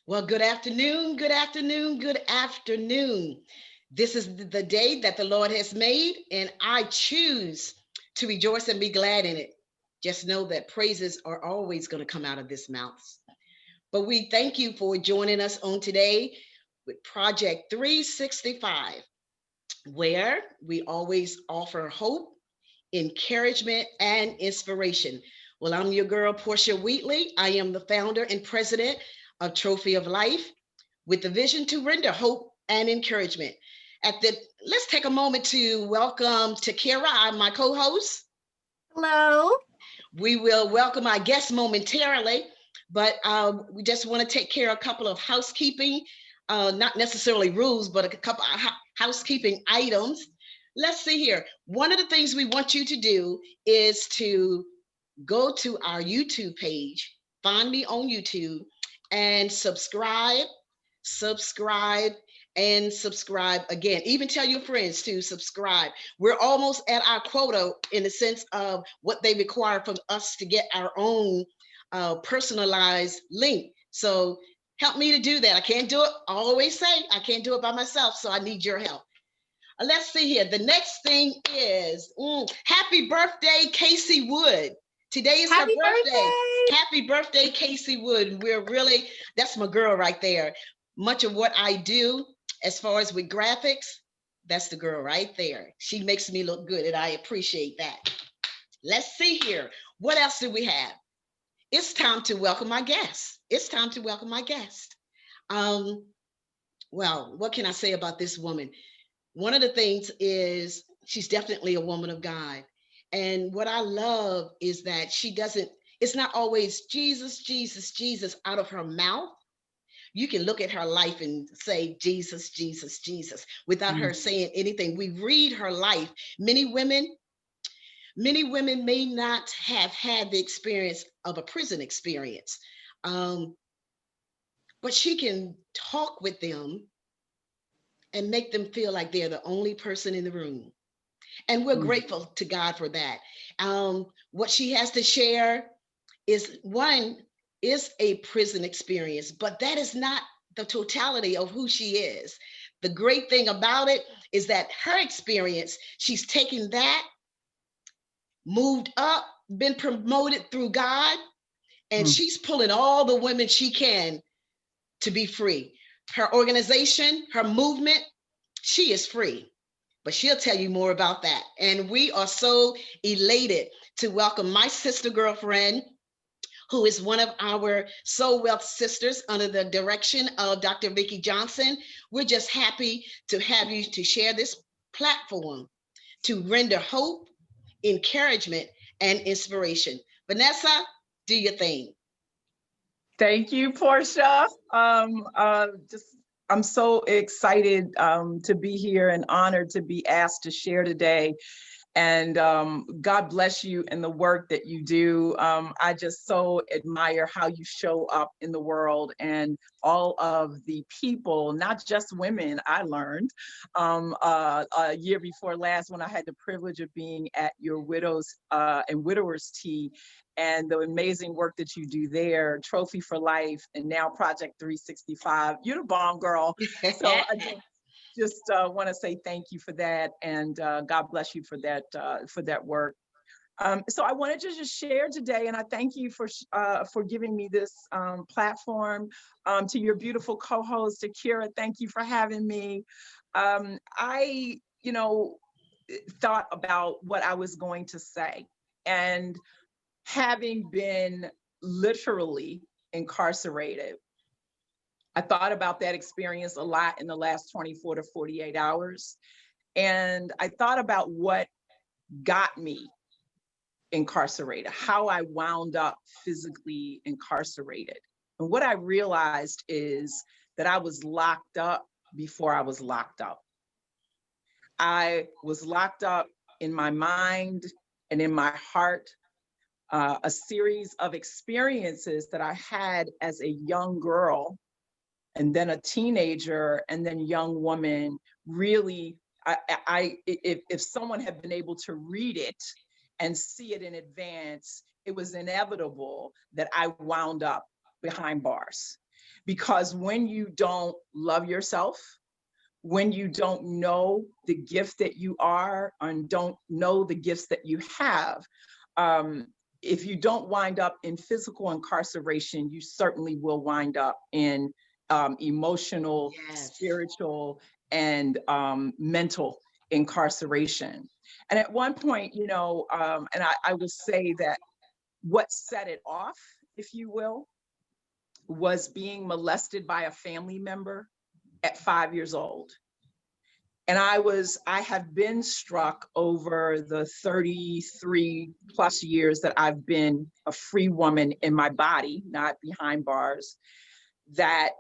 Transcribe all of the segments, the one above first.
Well, good afternoon, good afternoon, good afternoon. This is the day that the Lord has made, and I choose to rejoice and be glad in it. Just know that praises are always going to come out of this mouth. But we thank you for joining us on today with Project 365, where we always offer hope, encouragement, and inspiration. Well, I'm your girl, Portia Wheatley. I am the founder and president of Trophy of Life with the vision to render hope and encouragement. Let's take a moment to welcome Takira, my co-host. Hello. We will welcome our guest momentarily, but we just want to take care of a couple of housekeeping, not necessarily rules, but a couple of housekeeping items. Let's see here. One of the things we want you to do is to go to our YouTube page, find me on YouTube, and subscribe, and subscribe again. Even tell your friends to subscribe. We're almost at our quota in the sense of what they require from us to get our own personalized link. So help me to do that. I can't do it. I always say I can't do it by myself, so I need your help. Let's see here. The next thing is happy birthday, Casey Wood. Today is her Happy birthday. birthday. Happy birthday, Casey Wood. That's my girl right there. Much of what I do as far as with graphics, that's the girl right there. She makes me look good, and I appreciate that. Let's see here. What else do we have? It's time to welcome my guest. It's time to welcome my guest. Um, well, what can I say about this woman? One of the things is she's definitely a woman of God. And what I love is that it's not always Jesus, Jesus, Jesus out of her mouth. You can look at her life and say Jesus, Jesus, Jesus without her saying anything. We read her life. Many women may not have had the experience of a prison experience, um, but she can talk with them and make them feel like they're the only person in the room. And we're grateful to God for that. What she has to share is a prison experience, but that is not the totality of who she is. The great thing about it is that her experience, she's taken that, moved up, been promoted through God, and she's pulling all the women she can to be free. Her organization, her movement, she is free. But she'll tell you more about that. And we are so elated to welcome my sister girlfriend, who is one of our Soul Wealth sisters under the direction of Dr. Vicki Johnson. We're just happy to have you to share this platform to render hope, encouragement, and inspiration. Vanessa, do your thing. Thank you, Portia. I'm so excited to be here and honored to be asked to share today. And God bless you and the work that you do. I just so admire how you show up in the world and all of the people, not just women, I learned a year before last when I had the privilege of being at your widows and widowers tea and the amazing work that you do there, Trophy for Life, and now Project 365. You're the bomb, girl. So I just want to say thank you for that, and God bless you for that work. So I wanted to just share today, and I thank you for giving me this platform. To your beautiful co-host, Akira, thank you for having me. I, thought about what I was going to say, and having been literally incarcerated, I thought about that experience a lot in the last 24 to 48 hours. And I thought about what got me incarcerated, how I wound up physically incarcerated. And what I realized is that I was locked up before I was locked up. I was locked up in my mind and in my heart. A series of experiences that I had as a young girl and then a teenager and then young woman, really, if someone had been able to read it and see it in advance, it was inevitable that I wound up behind bars. Because when you don't love yourself, when you don't know the gift that you are and don't know the gifts that you have, if you don't wind up in physical incarceration, you certainly will wind up in emotional, Yes. spiritual, and mental incarceration. And at one point, and I will say that what set it off, if you will, was being molested by a family member at 5 years old. And I have been struck over the 33 plus years that I've been a free woman in my body, not behind bars, that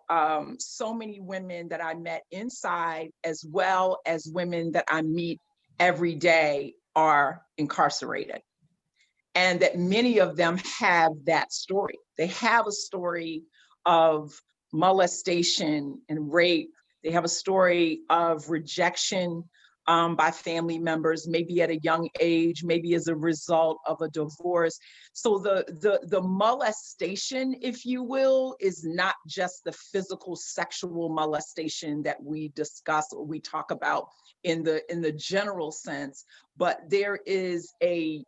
so many women that I met inside, as well as women that I meet every day, are incarcerated. And that many of them have that story. They have a story of molestation and rape. They have a story of rejection by family members, maybe at a young age, maybe as a result of a divorce. So the molestation, if you will, is not just the physical sexual molestation that we discuss or we talk about in the general sense, but there is a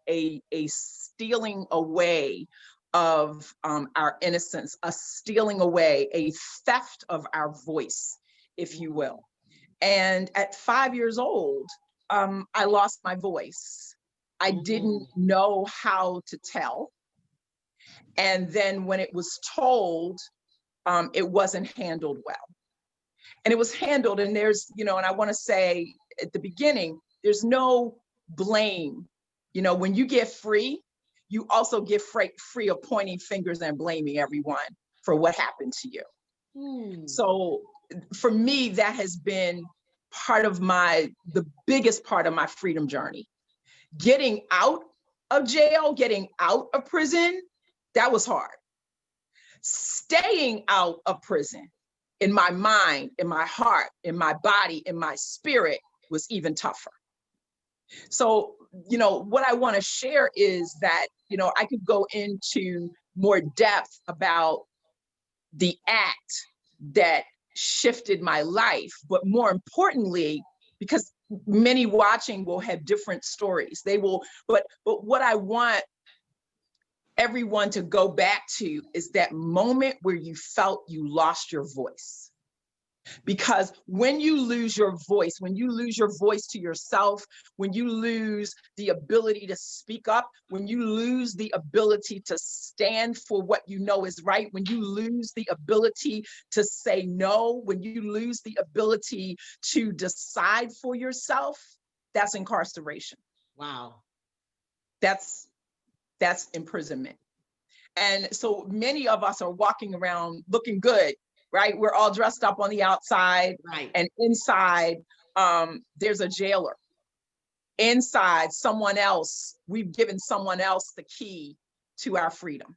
stealing away of our innocence, a stealing away, a theft of our voice, if you will. And at 5 years old, I lost my voice. I didn't know how to tell. And then when it was told, it wasn't handled well. And it was handled, and and I want to say at the beginning, there's no blame. When you get free, you also get free of pointing fingers and blaming everyone for what happened to you. So for me, that has been the biggest part of my freedom journey. Getting out of jail, getting out of prison, that was hard. Staying out of prison, in my mind, in my heart, in my body, in my spirit, was even tougher. So, what I want to share is that, I could go into more depth about the act that shifted my life, but more importantly, because many watching will have different stories, but what I want everyone to go back to is that moment where you felt you lost your voice. Because when you lose your voice to yourself, when you lose the ability to speak up, when you lose the ability to stand for what you know is right, when you lose the ability to say no, when you lose the ability to decide for yourself, that's incarceration. Wow. That's imprisonment. And so many of us are walking around looking good, right? We're all dressed up on the outside, right, and inside there's a jailer. Inside, we've given someone else the key to our freedom.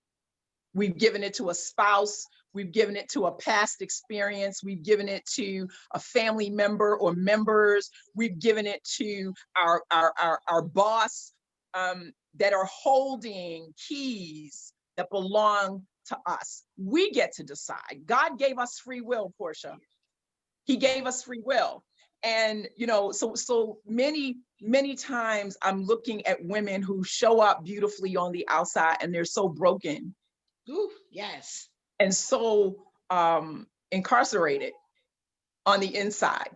We've given it to a spouse, we've given it to a past experience, we've given it to a family member or members, we've given it to our boss, that are holding keys that belong to us. We get to decide. God gave us free will, Portia. He gave us free will. And, so many times I'm looking at women who show up beautifully on the outside and they're so broken. Ooh, yes. And so incarcerated on the inside.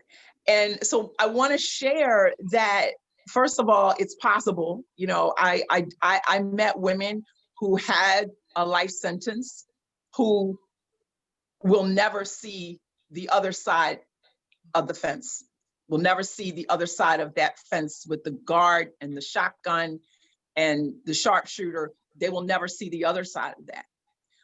And so I want to share that, first of all, it's possible. I met women who had a life sentence who will never see the other side of the fence, will never see the other side of that fence with the guard and the shotgun and the sharpshooter. They will never see the other side of that.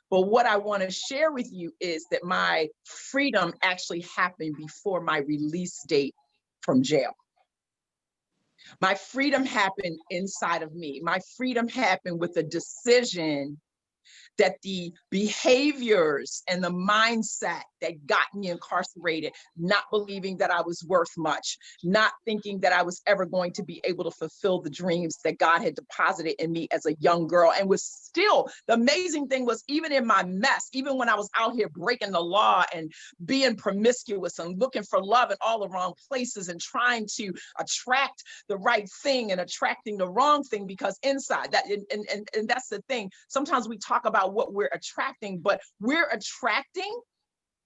But what I want to share with you is that my freedom actually happened before my release date from jail. My freedom happened inside of me. My freedom happened with a decision that the behaviors and the mindset that got me incarcerated, not believing that I was worth much, not thinking that I was ever going to be able to fulfill the dreams that God had deposited in me as a young girl, and was still, the amazing thing was, even in my mess, even when I was out here breaking the law and being promiscuous and looking for love in all the wrong places and trying to attract the right thing and attracting the wrong thing, because inside that, and that's the thing, sometimes we talk about what we're attracting, but we're attracting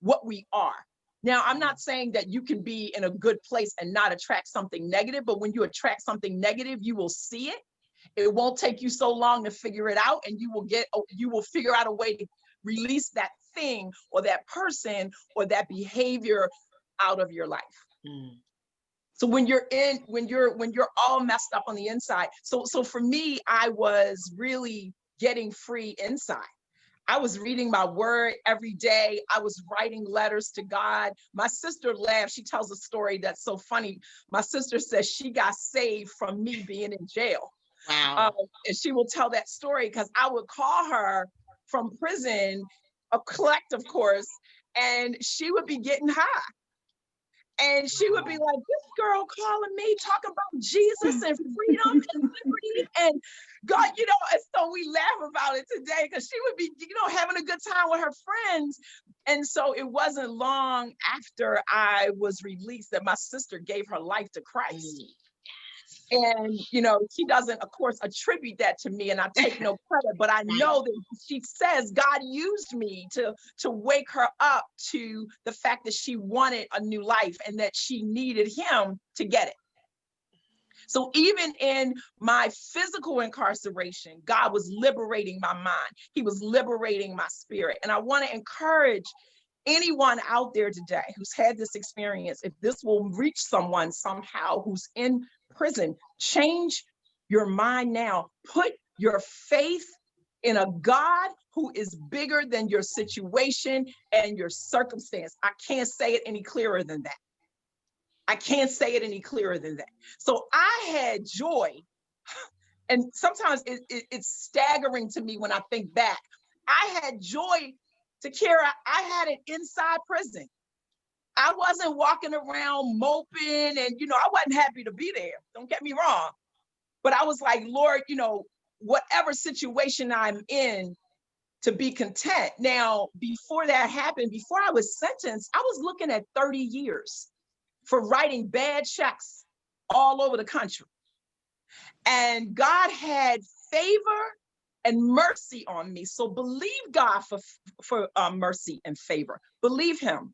what we are. Now, I'm not saying that you can be in a good place and not attract something negative, but when you attract something negative, you will see it. It won't take you so long to figure it out, and you will figure out a way to release that thing or that person or that behavior out of your life. Mm. So when you're all messed up on the inside, so for me, I was really getting free inside. I was reading my word every day. I was writing letters to God. My sister laughs. She tells a story that's so funny. My sister says she got saved from me being in jail. Wow. And she will tell that story because I would call her from prison, a collect, of course, and she would be getting high. And she would be like, this girl calling me, talking about Jesus and freedom and liberty and God, and so we laugh about it today because she would be, having a good time with her friends. And so it wasn't long after I was released that my sister gave her life to Christ. And, she doesn't, of course, attribute that to me, and I take no credit, but I know that she says God used me to wake her up to the fact that she wanted a new life and that she needed him to get it. So even in my physical incarceration, God was liberating my mind. He was liberating my spirit. And I want to encourage anyone out there today who's had this experience, if this will reach someone somehow who's in prison, change your mind now. Put your faith in a God who is bigger than your situation and your circumstance. I can't say it any clearer than that. I can't say it any clearer than that. So I had joy, and sometimes it's staggering to me when I think back. I had joy to carry. I had it inside prison. I wasn't walking around moping, and I wasn't happy to be there. Don't get me wrong. But I was like, Lord, whatever situation I'm in, to be content. Now, before that happened, before I was sentenced, I was looking at 30 years for writing bad checks all over the country. And God had favor and mercy on me. So believe God for mercy and favor. Believe him.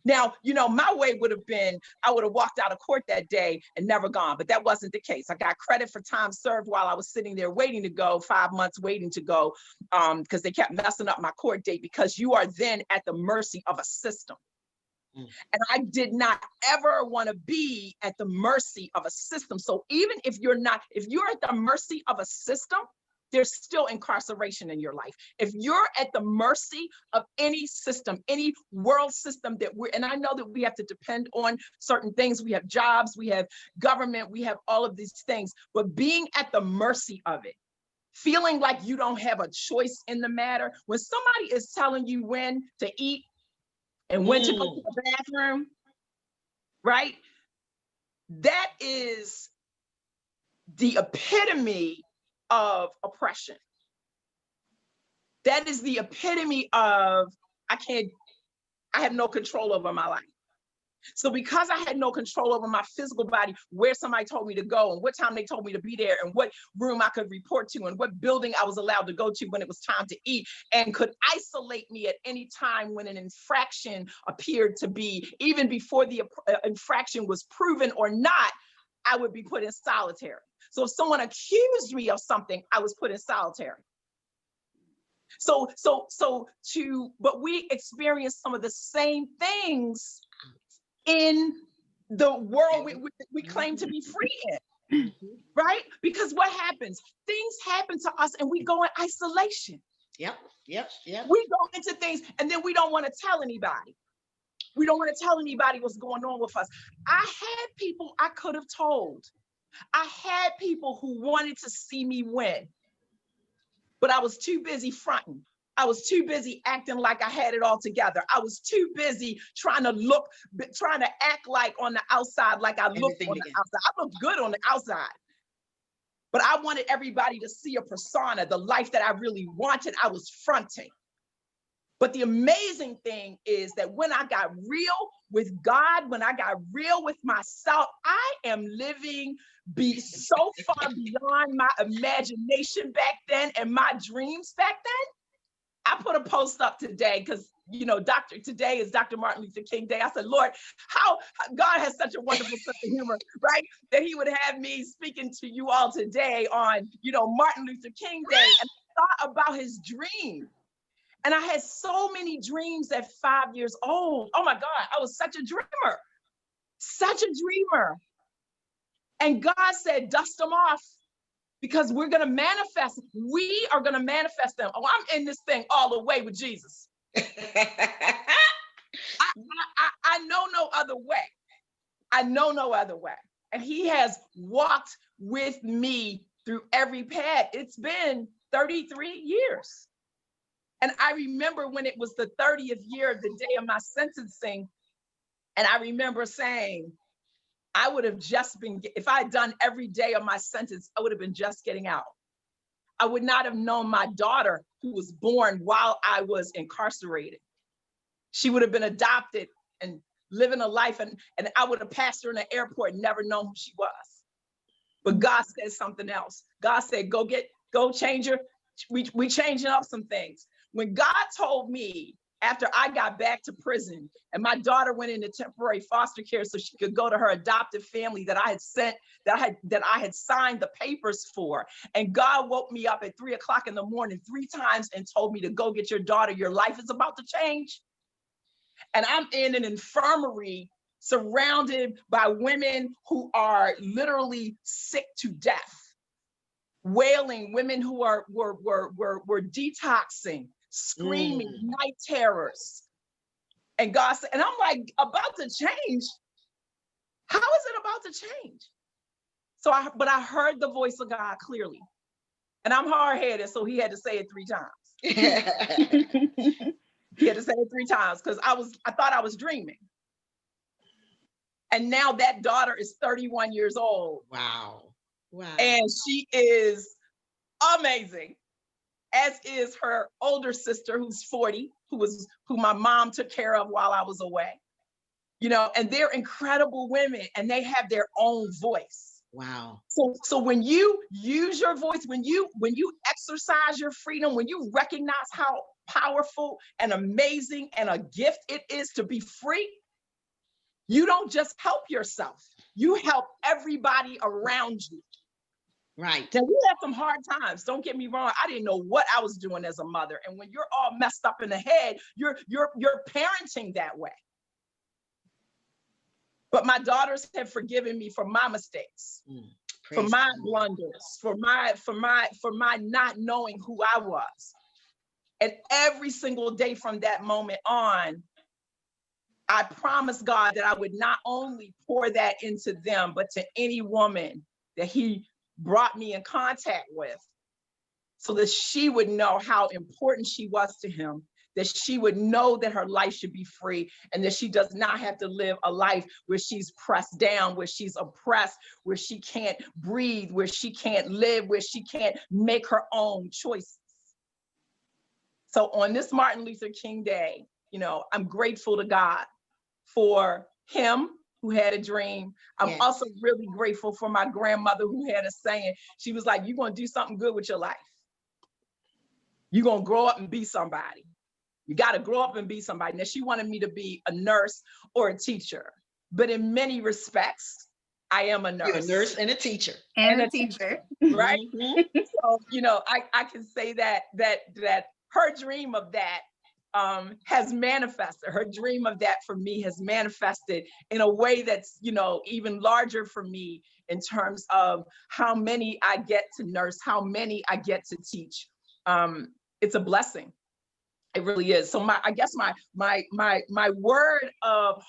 Now, my way would have been, I would have walked out of court that day and never gone, but that wasn't the case. I got credit for time served while I was sitting there waiting to go, 5 months waiting to go, because they kept messing up my court date, because you are then at the mercy of a system. And I did not ever want to be at the mercy of a system. So even if you're at the mercy of a system, there's still incarceration in your life. If you're at the mercy of any system, any world system and I know that we have to depend on certain things. We have jobs, we have government, we have all of these things, but being at the mercy of it, feeling like you don't have a choice in the matter, when somebody is telling you when to eat and when to go to the bathroom, right? That is the epitome of oppression. That is the epitome of, I have no control over my life. So because I had no control over my physical body, where somebody told me to go and what time they told me to be there and what room I could report to and what building I was allowed to go to when it was time to eat, and could isolate me at any time when an infraction appeared to be, even before the infraction was proven or not, I would be put in solitary. So if someone accused me of something, I was put in solitary. But we experience some of the same things in the world we claim to be free in, right? Because what happens? Things happen to us and we go in isolation. Yep. We go into things and then we don't want to tell anybody. We don't want to tell anybody what's going on with us. I had people I could have told. I had people who wanted to see me win, but I was too busy fronting. I was too busy acting like I had it all together. I was too busy trying to act like on the outside, like I looked Everything on the together. outside. I looked good on the outside, but I wanted everybody to see a persona, the life that I really wanted, I was fronting. But the amazing thing is that when I got real with God, when I got real with myself, I am living so far beyond my imagination back then and my dreams back then. I put a post up today because, today is Dr. Martin Luther King Day. I said, Lord, how God has such a wonderful sense of humor, right? That he would have me speaking to you all today on, Martin Luther King Day. And I thought about his dream. And I had so many dreams at 5 years old. Oh my God, I was such a dreamer, such a dreamer. And God said, dust them off because we're going to manifest. We are going to manifest them. Oh, I'm in this thing all the way with Jesus. I know no other way. I know no other way. And he has walked with me through every path. It's been 33 years. And I remember when it was the 30th year of the day of my sentencing. And I remember saying, I would have just been, if I had done every day of my sentence, I would have been just getting out. I would not have known my daughter who was born while I was incarcerated. She would have been adopted and living a life. And I would have passed her in the airport and never known who she was. But God said something else. God said, go change her. We changing up some things. When God told me after I got back to prison and my daughter went into temporary foster care so she could go to her adoptive family that I had sent, that I had signed the papers for. And God woke me up at 3:00 in the morning 3 times and told me to go get your daughter. Your life is about to change. And I'm in an infirmary surrounded by women who are literally sick to death, wailing, women who were detoxing, screaming, night terrors. And God said, and I'm like, about to change? How is it about to change? But I heard the voice of God clearly. And I'm hard-headed, so he had to say it 3 times. He had to say it 3 times because I thought I was dreaming. And now that daughter is 31 years old. Wow. And she is amazing, as is her older sister, who's 40, who my mom took care of while I was away. And they're incredible women and they have their own voice. Wow. So when you use your voice, when you exercise your freedom, when you recognize how powerful and amazing and a gift it is to be free, you don't just help yourself, you help everybody around you. Right. Now, we had some hard times. Don't get me wrong. I didn't know what I was doing as a mother. And when you're all messed up in the head, you're parenting that way. But my daughters have forgiven me for my mistakes, for my blunders, for my not knowing who I was. And every single day from that moment on, I promised God that I would not only pour that into them, but to any woman that he brought me in contact with, so that she would know how important she was to him, that she would know that her life should be free and that she does not have to live a life where she's pressed down, where she's oppressed, where she can't breathe, where she can't live, where she can't make her own choices. So on this Martin Luther King Day, I'm grateful to God for him who had a dream. I'm also really grateful for my grandmother who had a saying. She was like, you're going to do something good with your life. You're going to grow up and be somebody. You got to grow up and be somebody. Now, she wanted me to be a nurse or a teacher, but in many respects, I am a nurse. You're a nurse and a teacher. And a teacher. Right? So, I can say that her dream of that has manifested. Her dream of that for me has manifested in a way that's, even larger for me in terms of how many I get to nurse, how many I get to teach. It's a blessing. It really is. So I guess my word of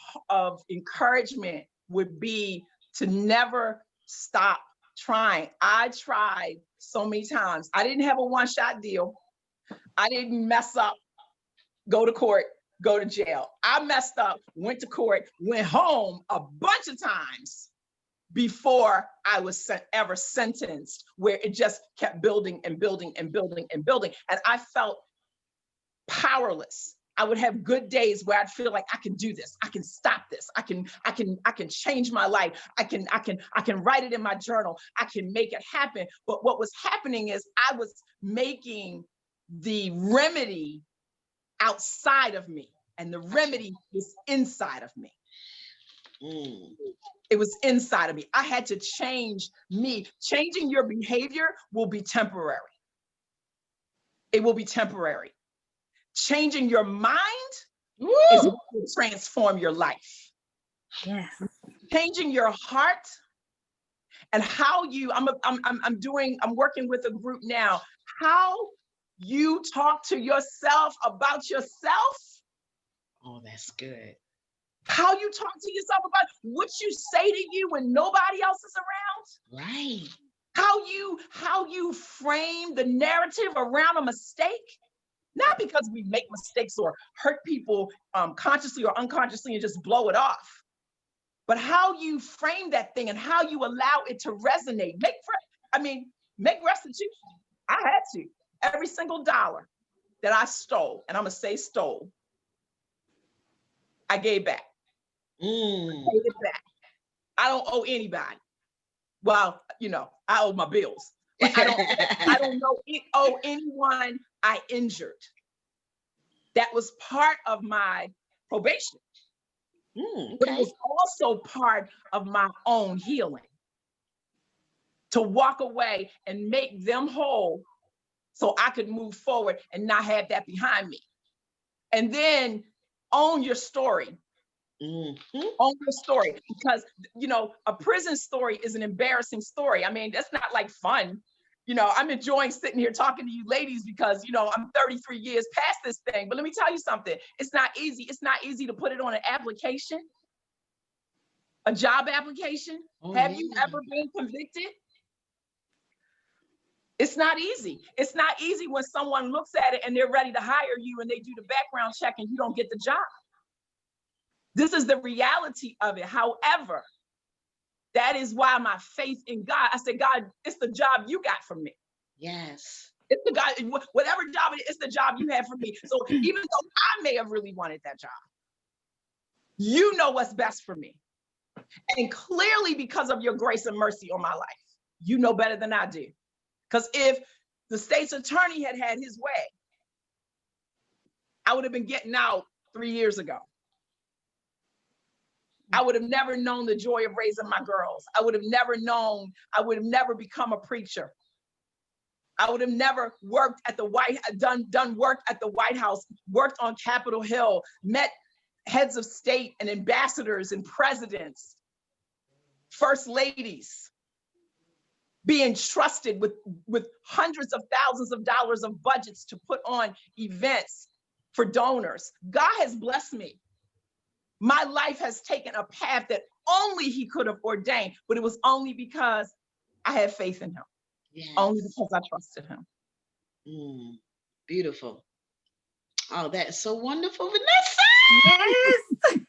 encouragement would be to never stop trying. I tried so many times. I didn't have a one-shot deal. I didn't mess up, go to court, go to jail. I messed up, went to court, went home a bunch of times before I was ever sentenced, where it just kept building and building and building and building. And I felt powerless. I would have good days where I'd feel like I can do this. I can stop this. I can change my life. I can write it in my journal. I can make it happen. But what was happening is I was making the remedy outside of me, and the remedy was inside of me. It was inside of me. I had to change me. Changing your behavior will be temporary. It will be temporary. Changing your mind is what will transform your life. Yes. Changing your heart and how you, I'm working with a group now, how you talk to yourself about yourself. Oh, that's good. How you talk to yourself about what you say to you when nobody else is around. Right. How you frame the narrative around a mistake. Not because we make mistakes or hurt people consciously or unconsciously and just blow it off, but how you frame that thing and how you allow it to resonate. Make restitution. I had to. Every single dollar that I stole, and I'm gonna say stole, I gave back. I gave it back. I don't owe anybody. Well, I owe my bills, but I don't owe anyone I injured. That was part of my probation. But it was also part of my own healing. To walk away and make them whole so I could move forward and not have that behind me. And then own your story. Own your story, because a prison story is an embarrassing story. That's not like fun. I'm enjoying sitting here talking to you ladies because I'm 33 years past this thing. But let me tell you something. It's not easy. It's not easy to put it on an application, a job application. Have you ever been convicted? It's not easy. It's not easy when someone looks at it and they're ready to hire you and they do the background check and you don't get the job. This is the reality of it. However, that is why my faith in God, I said, God, it's the job you got for me. Yes. It's the God, whatever job it is, it's the job you have for me. So even though I may have really wanted that job, you know what's best for me. And clearly because of your grace and mercy on my life, you know better than I do. Because if the state's attorney had his way, I would have been getting out 3 years ago. I would have never known the joy of raising my girls. I would have never become a preacher. I would have never worked at the done work at the White House, worked on Capitol Hill, met heads of state and ambassadors and presidents, first ladies, being trusted with hundreds of thousands of dollars of budgets to put on events for donors. God has blessed me. My life has taken a path that only he could have ordained, but it was only because I had faith in him. Yes. Only because I trusted him. Beautiful. Oh, that is so wonderful, Vanessa. Yes.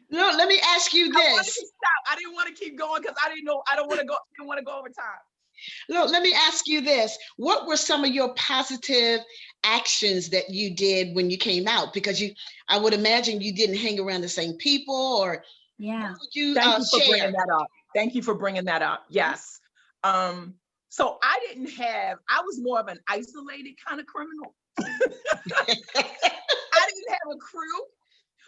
No, let me ask you this. I didn't want to keep going because I didn't want to go over time. No, let me ask you this. What were some of your positive actions that you did when you came out? Because I would imagine you didn't hang around the same people, or yeah. What would you Thank you for share? bringing that up. Thank you for bringing that up. Yes. So I was more of an isolated kind of criminal. I didn't have a crew.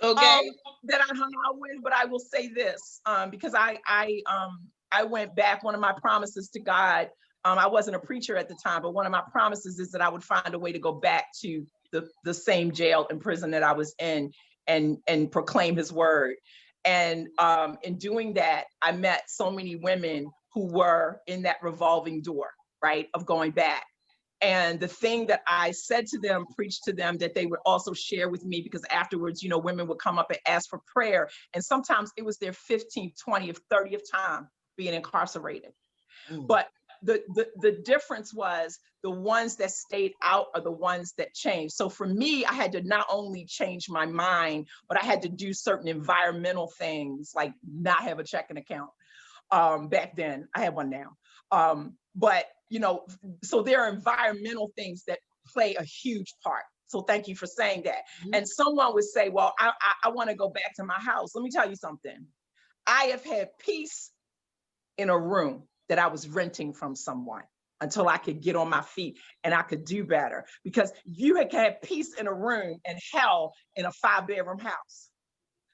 Okay. That I hung out with, but I will say this, because I went back. One of my promises to God, I wasn't a preacher at the time, but one of my promises is that I would find a way to go back to the same jail and prison that I was in and proclaim his word. And in doing that, I met so many women who were in that revolving door, right, of going back. And the thing that I said to them, preached to them, that they would also share with me, because afterwards, women would come up and ask for prayer. And sometimes it was their 15th, 20th, 30th time being incarcerated. But the difference was the ones that stayed out are the ones that changed. So for me, I had to not only change my mind, but I had to do certain environmental things, like not have a checking account. Back then, I have one now. But, you know, so there are environmental things that play a huge part. So thank you for saying that. Mhm. And someone would say, well, I want to go back to my house. Let me tell you something. I have had peace in a room that I was renting from someone until I could get on my feet and I could do better. Because you had peace in a room and hell in a 5-bedroom house.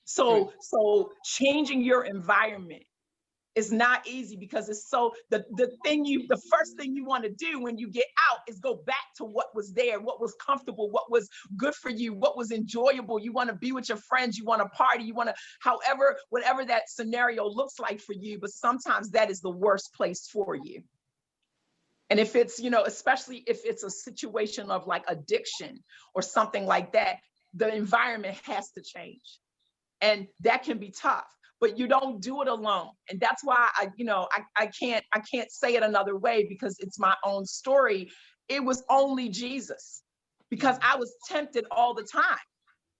So changing your environment is not easy, because it's so the first thing you want to do when you get out is go back to what was there, what was comfortable, what was good for you, what was enjoyable. You want to be with your friends, you want to party, you want to, whatever that scenario looks like for you, but sometimes that is the worst place for you. And if it's, you know, especially if it's a situation of like addiction or something like that, the environment has to change. And that can be tough, but you don't do it alone. And that's why I can't say it another way, because it's my own story. It was only Jesus, because I was tempted all the time.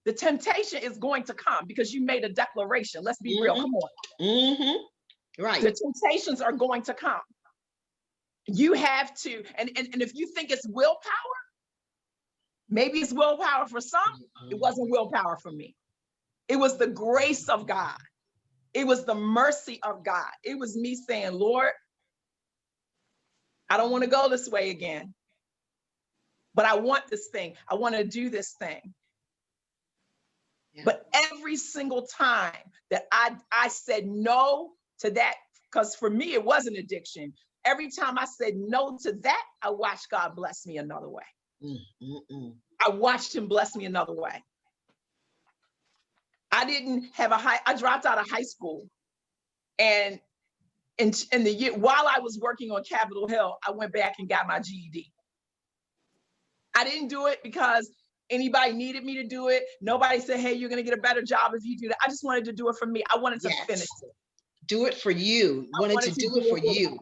The temptation is going to come because you made a declaration. Let's be real. Come on. Mm-hmm. Right. The temptations are going to come. You have to, and if you think it's willpower, maybe it's willpower for some. It wasn't willpower for me. It was the grace of God. It was the mercy of God. It was me saying, Lord, I don't want to go this way again, but I want this thing. I want to do this thing. Yeah. But every single time that I said no to that, because for me, it was an addiction. Every time I said no to that, I watched God bless me another way. I watched him bless me another way. I dropped out of high school, and in the year, while I was working on Capitol Hill, I went back and got my GED. I didn't do it because anybody needed me to do it. Nobody said, hey, you're going to get a better job if you do that. I just wanted to do it for me. I wanted to finish it. Do it for you. I wanted to do it for you.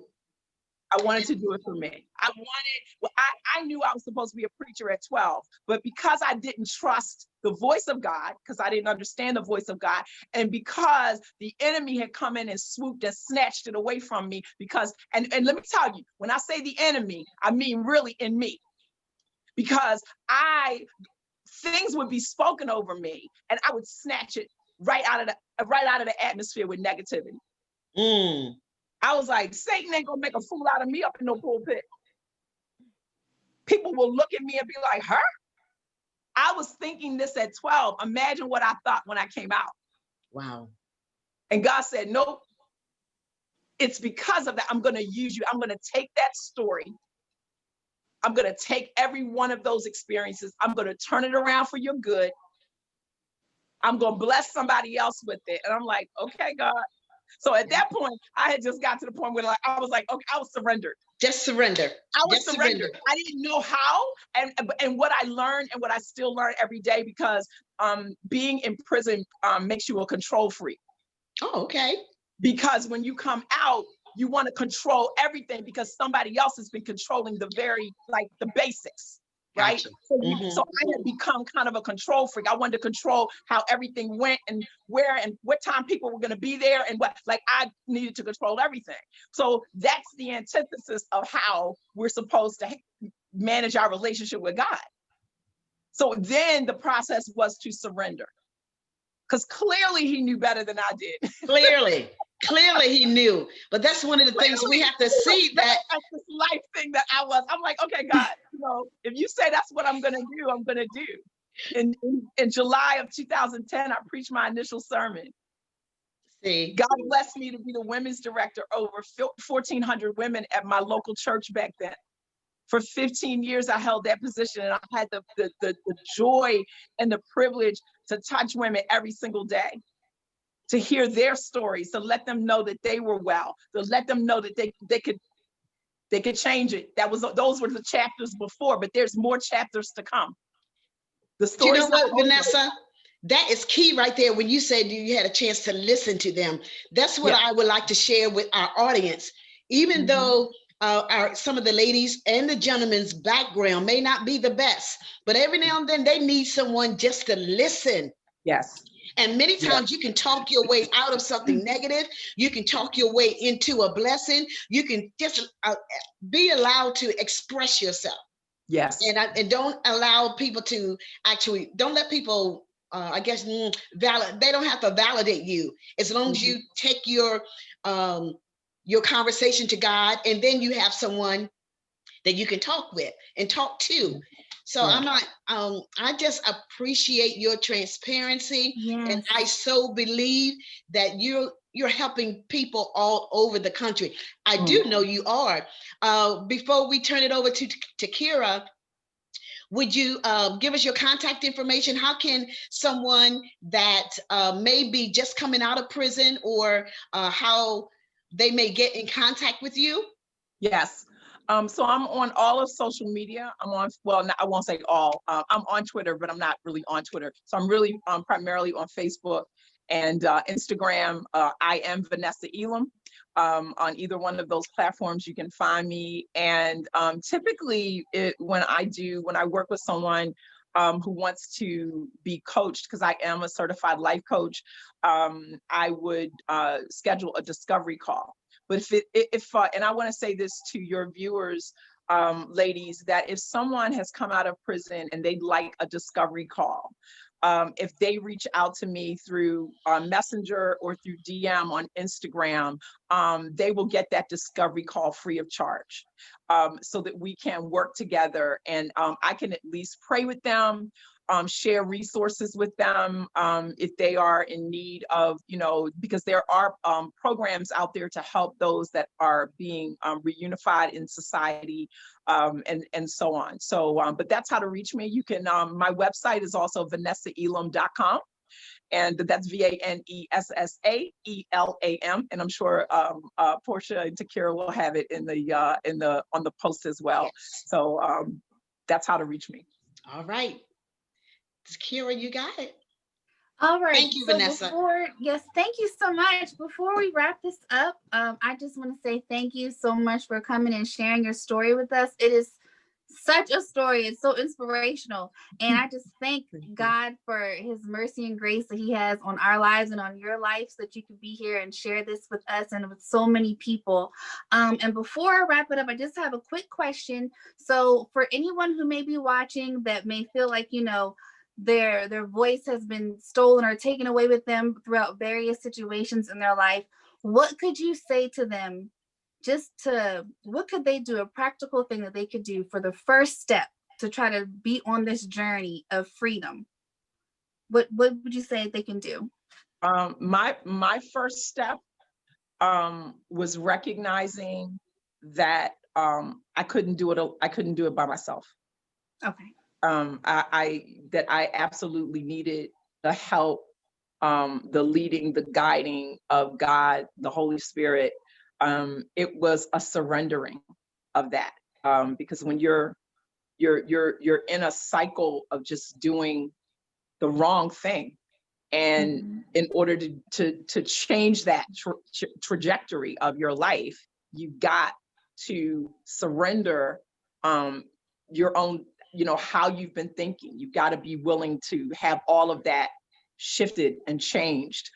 I wanted to do it for me. I knew I was supposed to be a preacher at 12, but because I didn't trust the voice of God, because I didn't understand the voice of God, and because the enemy had come in and swooped and snatched it away from me, and let me tell you, when I say the enemy, I mean really in me, because things would be spoken over me and I would snatch it right out of the atmosphere with negativity. I was like, Satan ain't gonna make a fool out of me up in no pulpit. People will look at me and be like, her? I was thinking this at 12. Imagine what I thought when I came out. Wow. And God said, nope. It's because of that. I'm gonna use you. I'm gonna take that story. I'm gonna take every one of those experiences. I'm gonna turn it around for your good. I'm gonna bless somebody else with it. And I'm like, okay, God. So at that point, I had just got to the point where I was like, okay, I was surrendered. Just surrender. I was surrendered. I didn't know how, and what I learned and what I still learn every day, because being in prison makes you a control freak. Oh, okay. Because when you come out, you want to control everything because somebody else has been controlling the basics. Right. Gotcha. So I had become kind of a control freak. I wanted to control how everything went and where and what time people were going to be there and what, I needed to control everything. So that's the antithesis of how we're supposed to manage our relationship with God. So then the process was to surrender, because clearly he knew better than I did. Clearly he knew, but that's one of the things we have to see, that this life thing that I'm like, okay, God, if you say that's what I'm going to do, I'm going to do. In July of 2010, I preached my initial sermon. See, God blessed me to be the women's director over 1,400 women at my local church back then. For 15 years, I held that position, and I had the joy and the privilege to touch women every single day, to hear their stories, to let them know that they were well, to let them know that they could change it. Those were the chapters before, but there's more chapters to come. The story. You know what, Vanessa? That is key right there. When you said you had a chance to listen to them, that's what I would like to share with our audience. Even though some of the ladies and the gentlemen's background may not be the best, but every now and then they need someone just to listen. Yes. And many Yeah. times you can talk your way out of something negative. You can talk your way into a blessing. You can just be allowed to express yourself. Yes. And don't allow people to actually, don't let people, I guess, they don't have to validate you. As long as you take your conversation to God, and then you have someone that you can talk with and talk to. So Yeah. I'm not, I just appreciate your transparency. Yes. And I so believe that you're helping people all over the country. I do know you are. Before we turn it over to Kira, would you give us your contact information? How can someone that may be just coming out of prison, or how they may get in contact with you? Yes. So I'm on all of social media. I'm on, well, I won't say all. I'm on Twitter, but I'm not really on Twitter. So I'm really primarily on Facebook and Instagram. I am Vanessa Elam. On either one of those platforms, you can find me. And typically, when I work with someone who wants to be coached, because I am a certified life coach, I would schedule a discovery call. But and I want to say this to your viewers, ladies, that if someone has come out of prison and they'd like a discovery call, if they reach out to me through Messenger or through DM on Instagram, they will get that discovery call free of charge, so that we can work together, and I can at least pray with them, share resources with them if they are in need of, because there are programs out there to help those that are being reunified in society, and so on. So, but that's how to reach me. You can, my website is also vanessaelam.com. And that's VANESSAELAM, and I'm sure Portia and Takira will have it on the post as well. Yes. So that's how to reach me. All right. Kira, you got it. All right. Thank you, so Vanessa. Thank you so much. Before we wrap this up, I just want to say thank you so much for coming and sharing your story with us. It is such a story. It's so inspirational. And I just thank God for his mercy and grace that he has on our lives and on your life, so that you can be here and share this with us and with so many people. And before I wrap it up, I just have a quick question. So for anyone who may be watching that may feel like, their voice has been stolen or taken away with them throughout various situations in their life, what could you say to them? What could they do, a practical thing that they could do for the first step to try to be on this journey of freedom? What would you say they can do? My first step was recognizing that I couldn't do it by myself. Okay. That I absolutely needed the help, the leading, the guiding of God, the Holy Spirit. It was a surrendering of that, because when you're in a cycle of just doing the wrong thing, and in order to change that trajectory of your life, you've got to surrender your own, how you've been thinking. You've got to be willing to have all of that shifted and changed.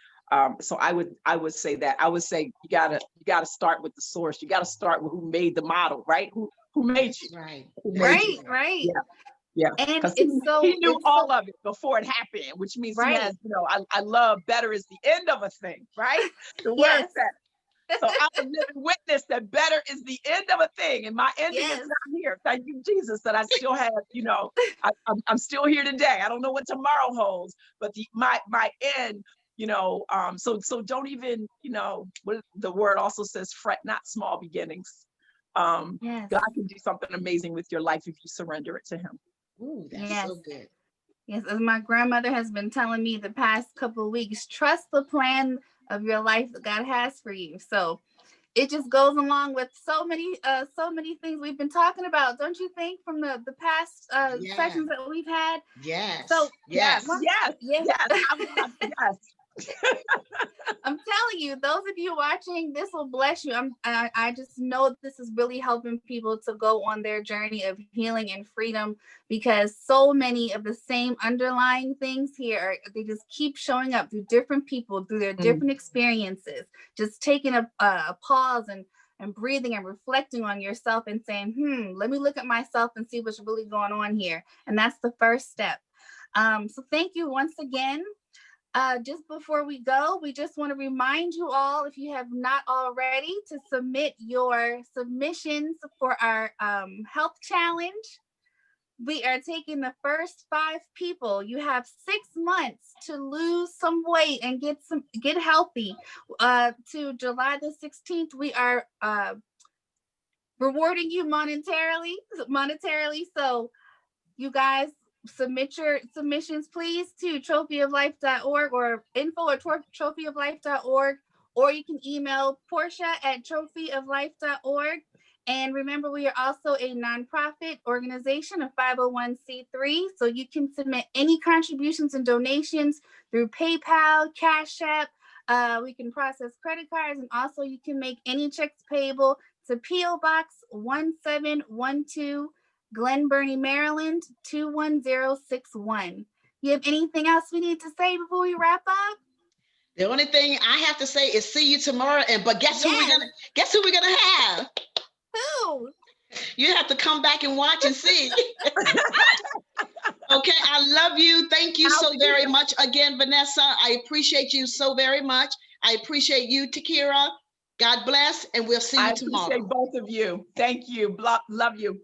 So I would say that. I would say you gotta start with the source. You gotta start with who made the model, right? Who made you? Right. Who made you? Right. Yeah. And Because he knew all of it before it happened, which means he has, I love better is the end of a thing, right? The word said. So I'm a living witness that better is the end of a thing, and my ending is not here. Thank you, Jesus, that I still have, I'm still here today. I don't know what tomorrow holds, but my end, so don't even, what the word also says, fret not small beginnings. God can do something amazing with your life if you surrender it to him. Ooh, that's so good. Yes, as my grandmother has been telling me the past couple of weeks, trust the plan of your life that God has for you. So it just goes along with so many things we've been talking about, don't you think, from the past sessions that we've had? Yes. So yes. I'm telling you, those of you watching, this will bless you. I just know this is really helping people to go on their journey of healing and freedom, because so many of the same underlying things here they just keep showing up through different people, through their different experiences. Just taking a pause and breathing and reflecting on yourself and saying, let me look at myself and see what's really going on here. And that's the first step. So thank you once again. Just before we go, we just want to remind you all, if you have not already, to submit your submissions for our health challenge. We are taking the first 5 people. You have 6 months to lose some weight and get healthy. To July the 16th, we are rewarding you monetarily. So you guys, submit your submissions, please, to trophyoflife.org or info@trophyoflife.org, or you can email Portia@trophyoflife.org. And remember, we are also a nonprofit organization, a 501c3. So you can submit any contributions and donations through PayPal, Cash App. We can process credit cards, and also you can make any checks payable to P.O. Box 1712, Glen Burnie, Maryland, 21061. You have anything else we need to say before we wrap up? The only thing I have to say is see you tomorrow. But guess who we're gonna have? Who? You have to come back and watch and see. Okay, I love you. Thank you so very much again, Vanessa. I appreciate you so very much. I appreciate you, Takira. God bless, and we'll see you tomorrow. I appreciate both of you. Thank you. Love you.